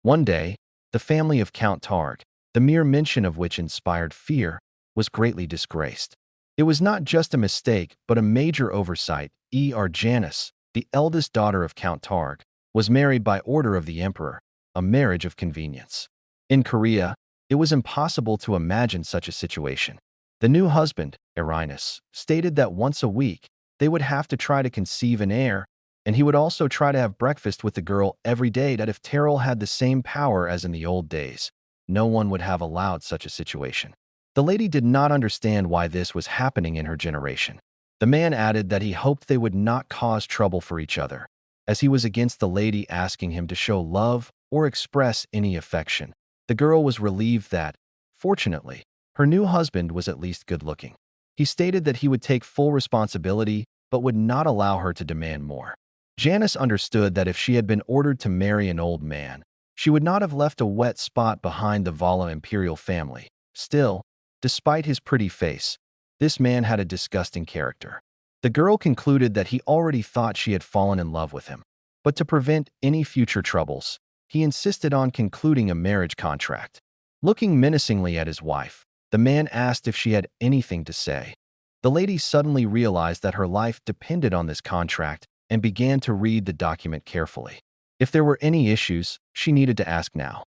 One day, the family of Count Targ, the mere mention of which inspired fear, was greatly disgraced. It was not just a mistake, but a major oversight. Janice, the eldest daughter of Count Targ, was married by order of the emperor, a marriage of convenience. In Korea, it was impossible to imagine such a situation. The new husband, Erinus, stated that once a week, they would have to try to conceive an heir, and he would also try to have breakfast with the girl every day. That if Terrell had the same power as in the old days, no one would have allowed such a situation. The lady did not understand why this was happening in her generation. The man added that he hoped they would not cause trouble for each other, as he was against the lady asking him to show love or express any affection. The girl was relieved that, fortunately, her new husband was at least good-looking. He stated that he would take full responsibility but would not allow her to demand more. Janice understood that if she had been ordered to marry an old man, she would not have left a wet spot behind the Vala imperial family. Still, despite his pretty face, this man had a disgusting character. The girl concluded that he already thought she had fallen in love with him. But to prevent any future troubles, he insisted on concluding a marriage contract. Looking menacingly at his wife, the man asked if she had anything to say. The lady suddenly realized that her life depended on this contract and began to read the document carefully. If there were any issues, she needed to ask now.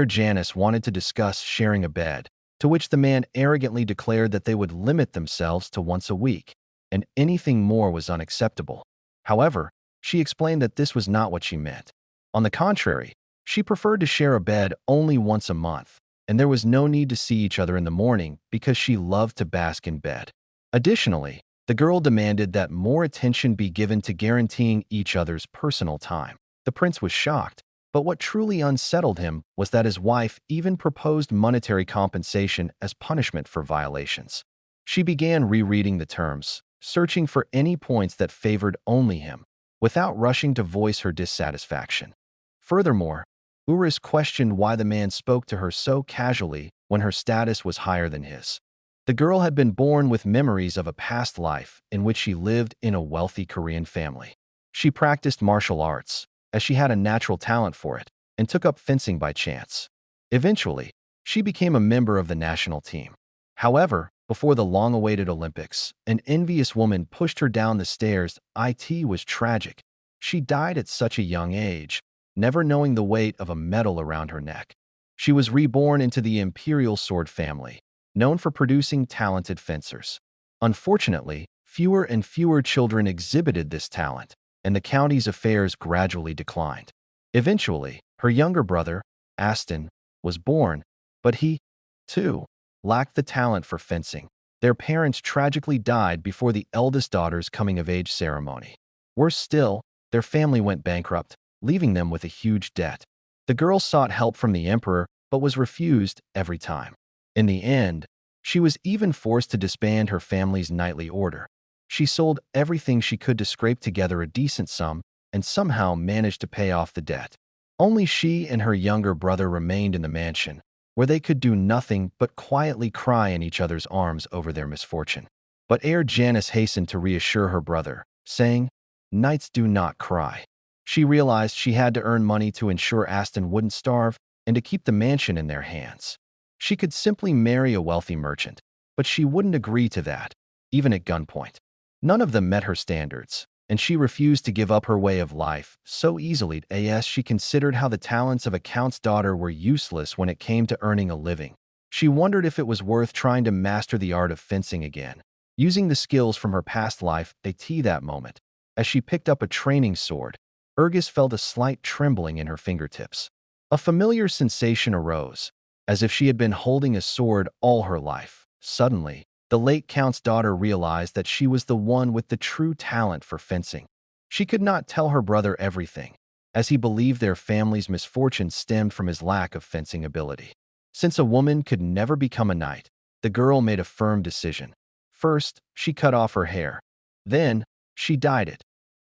Janice wanted to discuss sharing a bed, to which the man arrogantly declared that they would limit themselves to once a week, and anything more was unacceptable. However, she explained that this was not what she meant. On the contrary, she preferred to share a bed only once a month, and there was no need to see each other in the morning because she loved to bask in bed. Additionally, the girl demanded that more attention be given to guaranteeing each other's personal time. The prince was shocked, but what truly unsettled him was that his wife even proposed monetary compensation as punishment for violations. She began rereading the terms, searching for any points that favored only him, without rushing to voice her dissatisfaction. Furthermore, Uris questioned why the man spoke to her so casually when her status was higher than his. The girl had been born with memories of a past life in which she lived in a wealthy Korean family. She practiced martial arts, as she had a natural talent for it, and took up fencing by chance. Eventually, she became a member of the national team. However, before the long-awaited Olympics, an envious woman pushed her down the stairs. It was tragic. She died at such a young age, never knowing the weight of a medal around her neck. She was reborn into the imperial sword family, known for producing talented fencers. Unfortunately, fewer and fewer children exhibited this talent, and the county's affairs gradually declined. Eventually, her younger brother, Aston, was born, but he, too, lacked the talent for fencing. Their parents tragically died before the eldest daughter's coming-of-age ceremony. Worse still, their family went bankrupt, leaving them with a huge debt. The girl sought help from the emperor, but was refused every time. In the end, she was even forced to disband her family's knightly order. She sold everything she could to scrape together a decent sum and somehow managed to pay off the debt. Only she and her younger brother remained in the mansion, where they could do nothing but quietly cry in each other's arms over their misfortune. But Janice hastened to reassure her brother, saying, "Knights do not cry." She realized she had to earn money to ensure Aston wouldn't starve and to keep the mansion in their hands. She could simply marry a wealthy merchant, but she wouldn't agree to that, even at gunpoint. None of them met her standards, and she refused to give up her way of life so easily. As she considered how the talents of a count's daughter were useless when it came to earning a living. She wondered if it was worth trying to master the art of fencing again, using the skills from her past life. That moment, as she picked up a training sword, Urgis felt a slight trembling in her fingertips. A familiar sensation arose, as if she had been holding a sword all her life. Suddenly, the late count's daughter realized that she was the one with the true talent for fencing. She could not tell her brother everything, as he believed their family's misfortune stemmed from his lack of fencing ability. Since a woman could never become a knight, the girl made a firm decision. First, she cut off her hair. Then, she dyed it.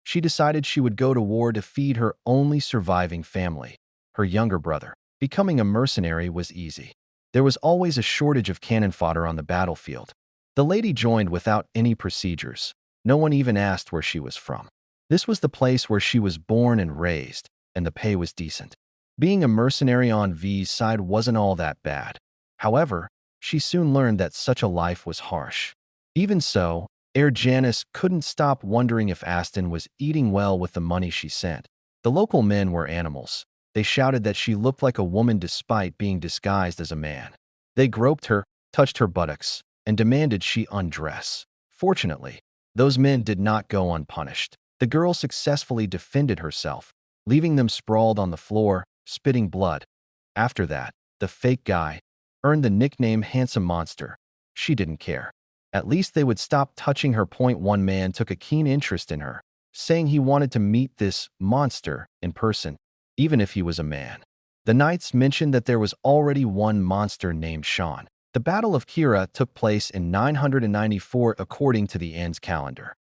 She decided she would go to war to feed her only surviving family, her younger brother. Becoming a mercenary was easy. There was always a shortage of cannon fodder on the battlefield. The lady joined without any procedures. No one even asked where she was from. This was the place where she was born and raised, and the pay was decent. Being a mercenary on V's side wasn't all that bad. However, she soon learned that such a life was harsh. Even so, Janice couldn't stop wondering if Aston was eating well with the money she sent. The local men were animals. They shouted that she looked like a woman despite being disguised as a man. They groped her, touched her buttocks, and demanded she undress. Fortunately, those men did not go unpunished. The girl successfully defended herself, leaving them sprawled on the floor, spitting blood. After that, the fake guy earned the nickname Handsome Monster. She didn't care. At least they would stop touching her. One man took a keen interest in her, saying he wanted to meet this monster in person, even if he was a man. The knights mentioned that there was already one monster named Sean. The Battle of Kira took place in 994 according to the Ann's calendar.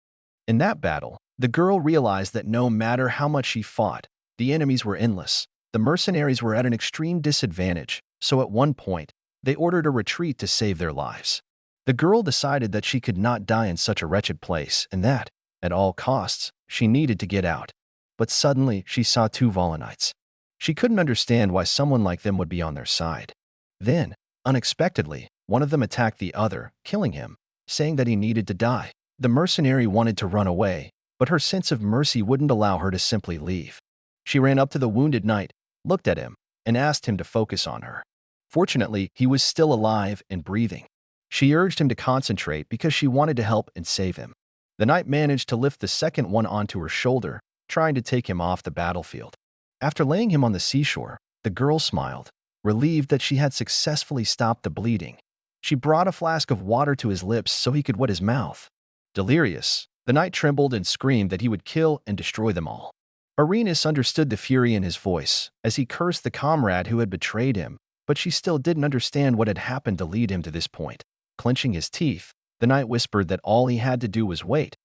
In that battle, the girl realized that no matter how much she fought, the enemies were endless. The mercenaries were at an extreme disadvantage, so at one point, they ordered a retreat to save their lives. The girl decided that she could not die in such a wretched place and that, at all costs, she needed to get out. But suddenly, she saw two Volanites. She couldn't understand why someone like them would be on their side. Then, unexpectedly, one of them attacked the other, killing him, saying that he needed to die. The mercenary wanted to run away, but her sense of mercy wouldn't allow her to simply leave. She ran up to the wounded knight, looked at him, and asked him to focus on her. Fortunately, he was still alive and breathing. She urged him to concentrate because she wanted to help and save him. The knight managed to lift the second one onto her shoulder, trying to take him off the battlefield. After laying him on the seashore, the girl smiled, relieved that she had successfully stopped the bleeding. She brought a flask of water to his lips so he could wet his mouth. Delirious, the knight trembled and screamed that he would kill and destroy them all. Arenas understood the fury in his voice as he cursed the comrade who had betrayed him, but she still didn't understand what had happened to lead him to this point. Clenching his teeth, the knight whispered that all he had to do was wait,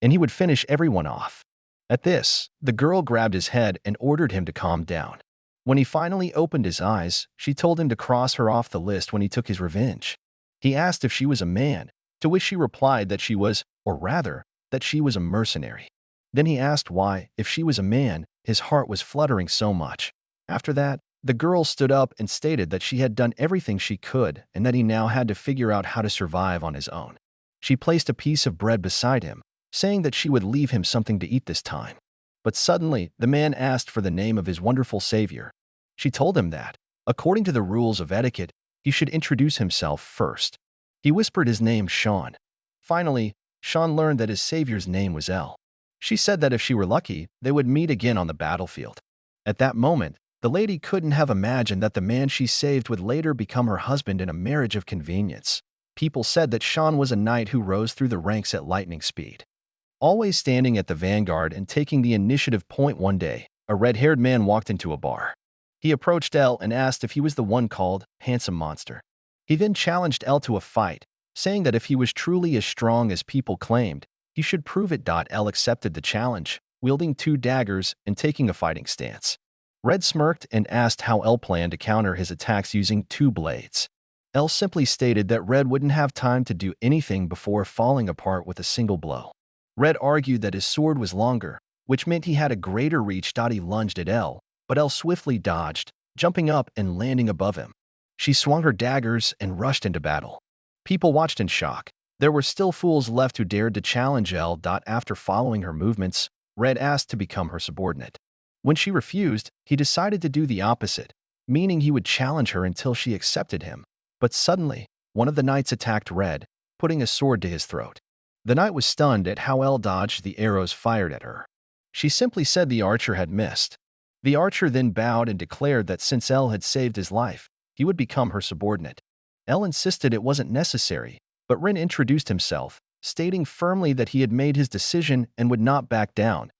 and he would finish everyone off. At this, the girl grabbed his head and ordered him to calm down. When he finally opened his eyes, she told him to cross her off the list when he took his revenge. He asked if she was a man, to which she replied that she was, or rather, that she was a mercenary. Then he asked why, if she was a man, his heart was fluttering so much. After that, the girl stood up and stated that she had done everything she could and that he now had to figure out how to survive on his own. She placed a piece of bread beside him, saying that she would leave him something to eat this time. But suddenly, the man asked for the name of his wonderful savior. She told him that, according to the rules of etiquette, he should introduce himself first. He whispered his name, Sean. Finally, Sean learned that his savior's name was El. She said that if she were lucky, they would meet again on the battlefield. At that moment, the lady couldn't have imagined that the man she saved would later become her husband in a marriage of convenience. People said that Sean was a knight who rose through the ranks at lightning speed. Always standing at the vanguard and taking the initiative. One day, a red-haired man walked into a bar. He approached El and asked if he was the one called Handsome Monster. He then challenged El to a fight, saying that if he was truly as strong as people claimed, he should prove it. El accepted the challenge, wielding two daggers and taking a fighting stance. Red smirked and asked how El planned to counter his attacks using two blades. El simply stated that Red wouldn't have time to do anything before falling apart with a single blow. Red argued that his sword was longer, which meant he had a greater reach. He lunged at El, but El swiftly dodged, jumping up and landing above him. She swung her daggers and rushed into battle. People watched in shock. There were still fools left who dared to challenge El. After following her movements, Red asked to become her subordinate. When she refused, he decided to do the opposite, meaning he would challenge her until she accepted him. But suddenly, one of the knights attacked Red, putting a sword to his throat. The knight was stunned at how El dodged the arrows fired at her. She simply said the archer had missed. The archer then bowed and declared that since El had saved his life, he would become her subordinate. El insisted it wasn't necessary, but Rin introduced himself, stating firmly that he had made his decision and would not back down.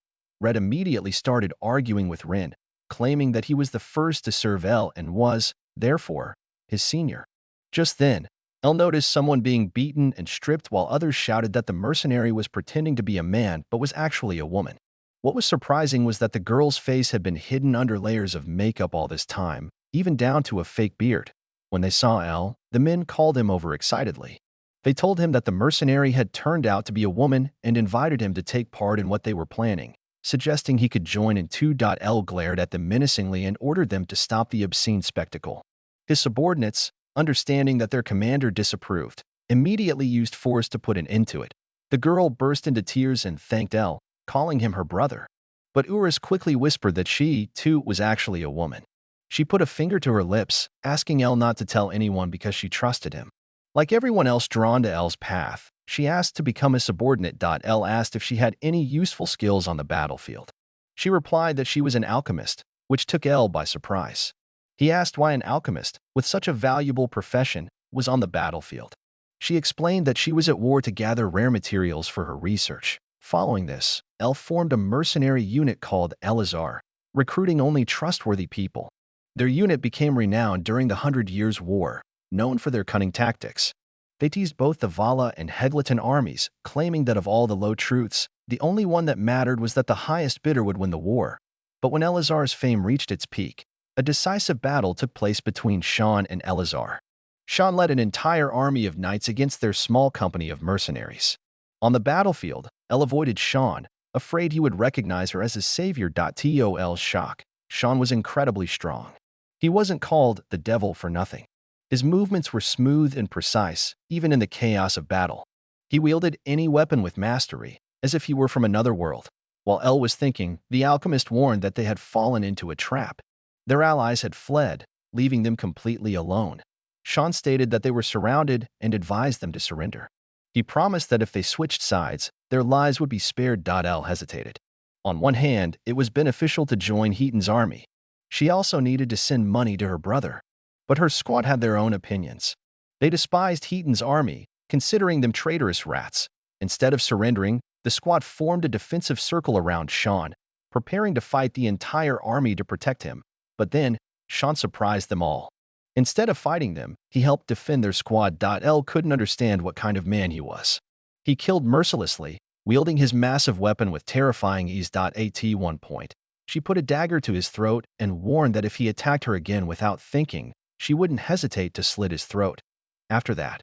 Red immediately started arguing with Rin, claiming that he was the first to serve El and was, therefore, his senior. Just then, El noticed someone being beaten and stripped while others shouted that the mercenary was pretending to be a man but was actually a woman. What was surprising was that the girl's face had been hidden under layers of makeup all this time, even down to a fake beard. When they saw El, the men called him over excitedly. They told him that the mercenary had turned out to be a woman and invited him to take part in what they were planning. suggesting he could join in. 2.L glared at them menacingly and ordered them to stop the obscene spectacle. His subordinates, understanding that their commander disapproved, immediately used force to put an end to it. The girl burst into tears and thanked L, calling him her brother. But Urus quickly whispered that she, too, was actually a woman. She put a finger to her lips, asking L not to tell anyone because she trusted him. Like everyone else drawn to L's path, she asked to become a subordinate. L asked if she had any useful skills on the battlefield. She replied that she was an alchemist, which took L by surprise. He asked why an alchemist, with such a valuable profession, was on the battlefield. She explained that she was at war to gather rare materials for her research. Following this, L formed a mercenary unit called Elazar, recruiting only trustworthy people. Their unit became renowned during the 100 Years' War, known for their cunning tactics. They teased both the Vala and Hegleton armies, claiming that of all the low truths, the only one that mattered was that the highest bidder would win the war. But when Elazar's fame reached its peak, a decisive battle took place between Sean and Elazar. Sean led an entire army of knights against their small company of mercenaries. On the battlefield, El avoided Sean, afraid he would recognize her as his savior. Tol's shock. Sean was incredibly strong. He wasn't called the devil for nothing. His movements were smooth and precise, even in the chaos of battle. He wielded any weapon with mastery, as if he were from another world. While El was thinking, the alchemist warned that they had fallen into a trap. Their allies had fled, leaving them completely alone. Sean stated that they were surrounded and advised them to surrender. He promised that if they switched sides, their lives would be spared. El hesitated. On one hand, it was beneficial to join Heaton's army. She also needed to send money to her brother. But her squad had their own opinions. They despised Heaton's army, considering them traitorous rats. Instead of surrendering, the squad formed a defensive circle around Sean, preparing to fight the entire army to protect him. But then, Sean surprised them all. Instead of fighting them, he helped defend their squad. El couldn't understand what kind of man he was. He killed mercilessly, wielding his massive weapon with terrifying ease. At one point, she put a dagger to his throat and warned that if he attacked her again without thinking, she wouldn't hesitate to slit his throat. After that,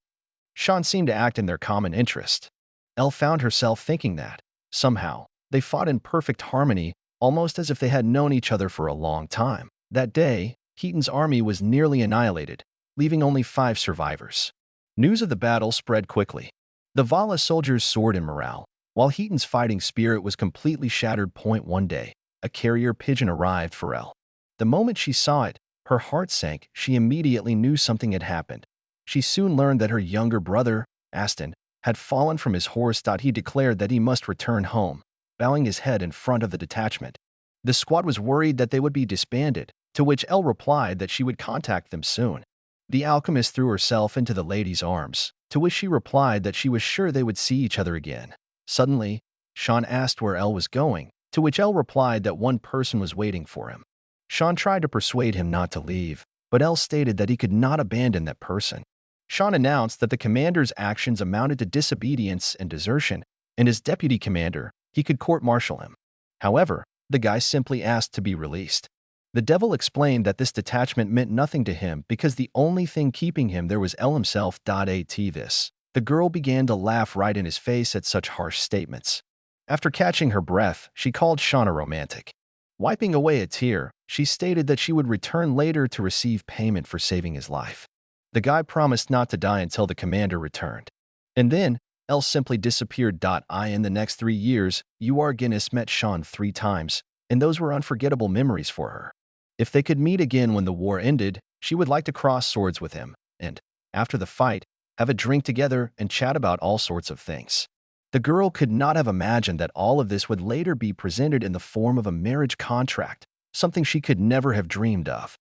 Sean seemed to act in their common interest. Elle found herself thinking that, somehow, they fought in perfect harmony, almost as if they had known each other for a long time. That day, Heaton's army was nearly annihilated, leaving only 5 survivors. News of the battle spread quickly. The Vala soldiers soared in morale, while Heaton's fighting spirit was completely shattered. One day, a carrier pigeon arrived for Elle. The moment she saw it, her heart sank. She immediately knew something had happened. She soon learned that her younger brother, Aston, had fallen from his horse. He declared that he must return home, bowing his head in front of the detachment. The squad was worried that they would be disbanded, to which Elle replied that she would contact them soon. The alchemist threw herself into the lady's arms, to which she replied that she was sure they would see each other again. Suddenly, Sean asked where Elle was going, to which Elle replied that one person was waiting for him. Sean tried to persuade him not to leave, but Elle stated that he could not abandon that person. Sean announced that the commander's actions amounted to disobedience and desertion, and as deputy commander, he could court-martial him. However, the guy simply asked to be released. The devil explained that this detachment meant nothing to him because the only thing keeping him there was El himself. At this, the girl began to laugh right in his face at such harsh statements. After catching her breath, she called Sean a romantic. Wiping away a tear, she stated that she would return later to receive payment for saving his life. The guy promised not to die until the commander returned. And then, El simply disappeared. In the next 3 years, Guinness met Sean 3 times, and those were unforgettable memories for her. If they could meet again when the war ended, she would like to cross swords with him, and, after the fight, have a drink together and chat about all sorts of things. The girl could not have imagined that all of this would later be presented in the form of a marriage contract, something she could never have dreamed of.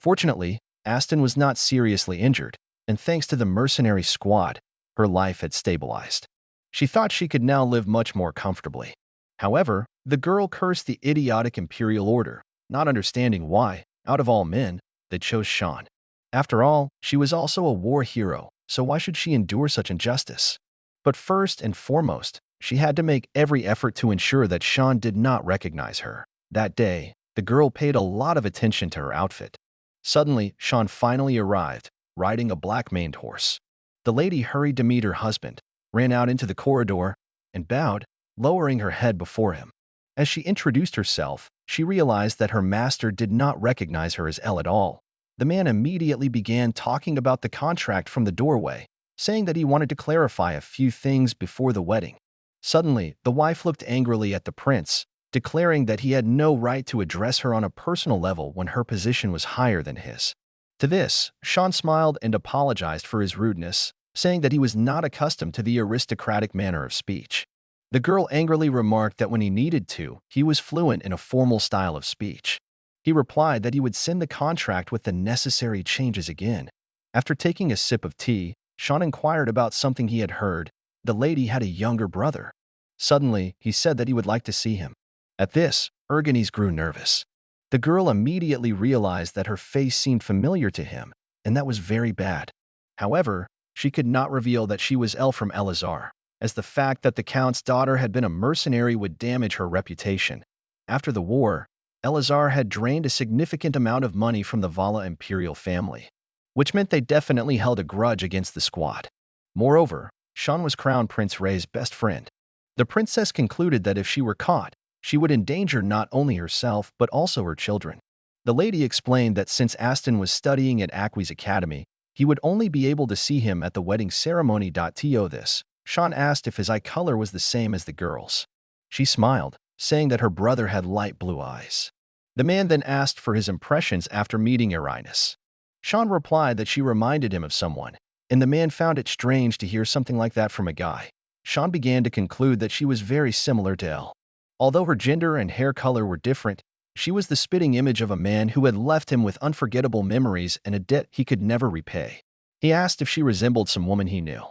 Fortunately, Aston was not seriously injured, and thanks to the mercenary squad, her life had stabilized. She thought she could now live much more comfortably. However, the girl cursed the idiotic imperial order, not understanding why, out of all men, they chose Sean. After all, she was also a war hero, so why should she endure such injustice? But first and foremost, she had to make every effort to ensure that Sean did not recognize her. That day, the girl paid a lot of attention to her outfit. Suddenly, Sean finally arrived, riding a black-maned horse. The lady hurried to meet her husband, ran out into the corridor, and bowed, lowering her head before him. As she introduced herself, she realized that her master did not recognize her as Elle at all. The man immediately began talking about the contract from the doorway, saying that he wanted to clarify a few things before the wedding. Suddenly, the wife looked angrily at the prince, declaring that he had no right to address her on a personal level when her position was higher than his. To this, Sean smiled and apologized for his rudeness, saying that he was not accustomed to the aristocratic manner of speech. The girl angrily remarked that when he needed to, he was fluent in a formal style of speech. He replied that he would send the contract with the necessary changes again. After taking a sip of tea, Sean inquired about something he had heard. The lady had a younger brother. Suddenly, he said that he would like to see him. At this, Ergones grew nervous. The girl immediately realized that her face seemed familiar to him, and that was very bad. However, she could not reveal that she was Elle from Elazar, as the fact that the count's daughter had been a mercenary would damage her reputation. After the war, Elazar had drained a significant amount of money from the Vala imperial family, which meant they definitely held a grudge against the squad. Moreover, Sean was Crown Prince Ray's best friend. The princess concluded that if she were caught, she would endanger not only herself but also her children. The lady explained that since Aston was studying at Akwi's academy, he would only be able to see him at the wedding ceremony. To this, Sean asked if his eye color was the same as the girl's. She smiled, saying that her brother had light blue eyes. The man then asked for his impressions after meeting Irinus. Sean replied that she reminded him of someone, and the man found it strange to hear something like that from a guy. Sean began to conclude that she was very similar to Elle. Although her gender and hair color were different, she was the spitting image of a man who had left him with unforgettable memories and a debt he could never repay. He asked if she resembled some woman he knew.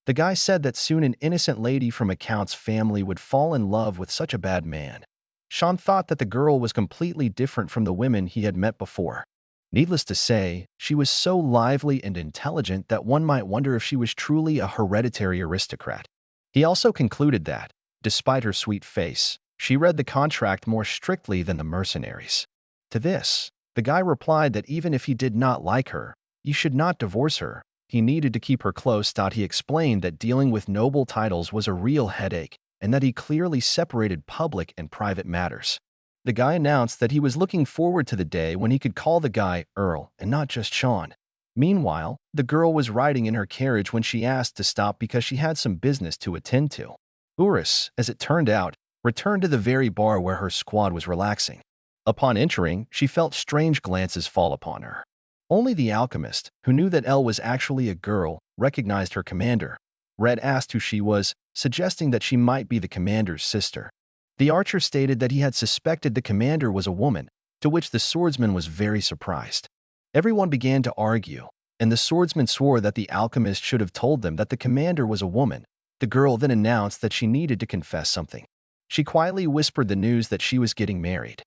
The guy said that soon an innocent lady from a count's family would fall in love with such a bad man. Sean thought that the girl was completely different from the women he had met before. Needless to say, she was so lively and intelligent that one might wonder if she was truly a hereditary aristocrat. He also concluded that, despite her sweet face, she read the contract more strictly than the mercenaries. To this, the guy replied that even if he did not like her, he should not divorce her. He needed to keep her close. He explained that dealing with noble titles was a real headache and that he clearly separated public and private matters. The guy announced that he was looking forward to the day when he could call the guy Earl and not just Sean. Meanwhile, the girl was riding in her carriage when she asked to stop because she had some business to attend to. Urus, as it turned out, returned to the very bar where her squad was relaxing. Upon entering, she felt strange glances fall upon her. Only the alchemist, who knew that Elle was actually a girl, recognized her commander. Red asked who she was, suggesting that she might be the commander's sister. The archer stated that he had suspected the commander was a woman, to which the swordsman was very surprised. Everyone began to argue, and the swordsman swore that the alchemist should have told them that the commander was a woman. The girl then announced that she needed to confess something. She quietly whispered the news that she was getting married.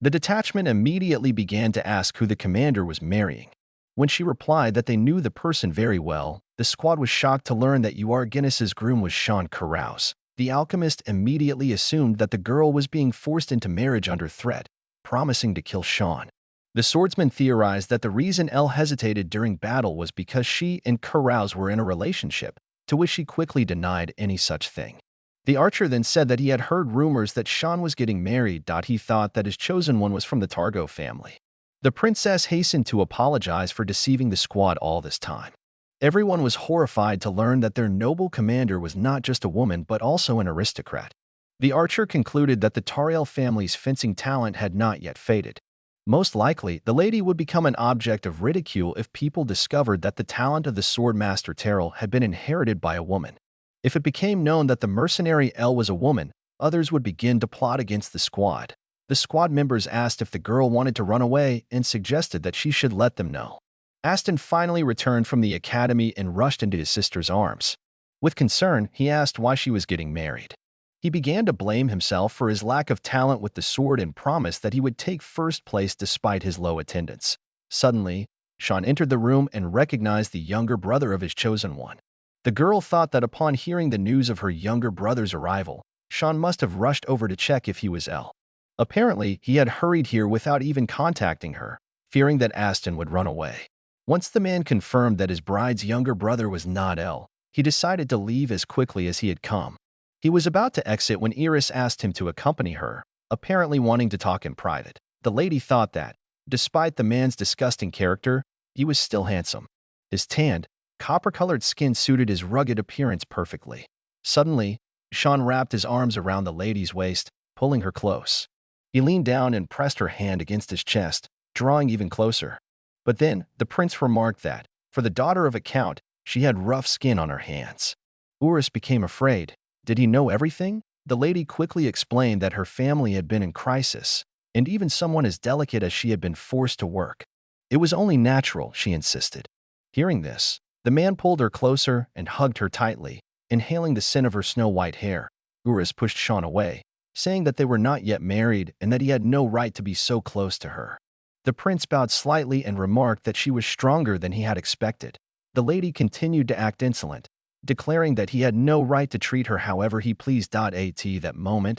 The detachment immediately began to ask who the commander was marrying. When she replied that they knew the person very well, the squad was shocked to learn that Guinness's groom was Sean Carouse. The alchemist immediately assumed that the girl was being forced into marriage under threat, promising to kill Sean. The swordsman theorized that the reason Elle hesitated during battle was because she and Carouse were in a relationship, to which she quickly denied any such thing. The archer then said that he had heard rumors that Sean was getting married. He thought that his chosen one was from the Targo family. The princess hastened to apologize for deceiving the squad all this time. Everyone was horrified to learn that their noble commander was not just a woman but also an aristocrat. The archer concluded that the Tariel family's fencing talent had not yet faded. Most likely, the lady would become an object of ridicule if people discovered that the talent of the swordmaster Terrell had been inherited by a woman. If it became known that the mercenary Elle was a woman, others would begin to plot against the squad. The squad members asked if the girl wanted to run away and suggested that she should let them know. Aston finally returned from the academy and rushed into his sister's arms. With concern, he asked why she was getting married. He began to blame himself for his lack of talent with the sword and promised that he would take first place despite his low attendance. Suddenly, Sean entered the room and recognized the younger brother of his chosen one. The girl thought that upon hearing the news of her younger brother's arrival, Sean must have rushed over to check if he was Elle. Apparently, he had hurried here without even contacting her, fearing that Aston would run away. Once the man confirmed that his bride's younger brother was not Elle, he decided to leave as quickly as he had come. He was about to exit when Iris asked him to accompany her, apparently wanting to talk in private. The lady thought that, despite the man's disgusting character, he was still handsome. His tanned, copper-colored skin suited his rugged appearance perfectly. Suddenly, Sean wrapped his arms around the lady's waist, pulling her close. He leaned down and pressed her hand against his chest, drawing even closer. But then, the prince remarked that, for the daughter of a count, she had rough skin on her hands. Urus became afraid. Did he know everything? The lady quickly explained that her family had been in crisis, and even someone as delicate as she had been forced to work. It was only natural, she insisted. Hearing this, the man pulled her closer and hugged her tightly, inhaling the scent of her snow-white hair. Urus pushed Sean away, saying that they were not yet married and that he had no right to be so close to her. The prince bowed slightly and remarked that she was stronger than he had expected. The lady continued to act insolent, declaring that he had no right to treat her however he pleased. At that moment,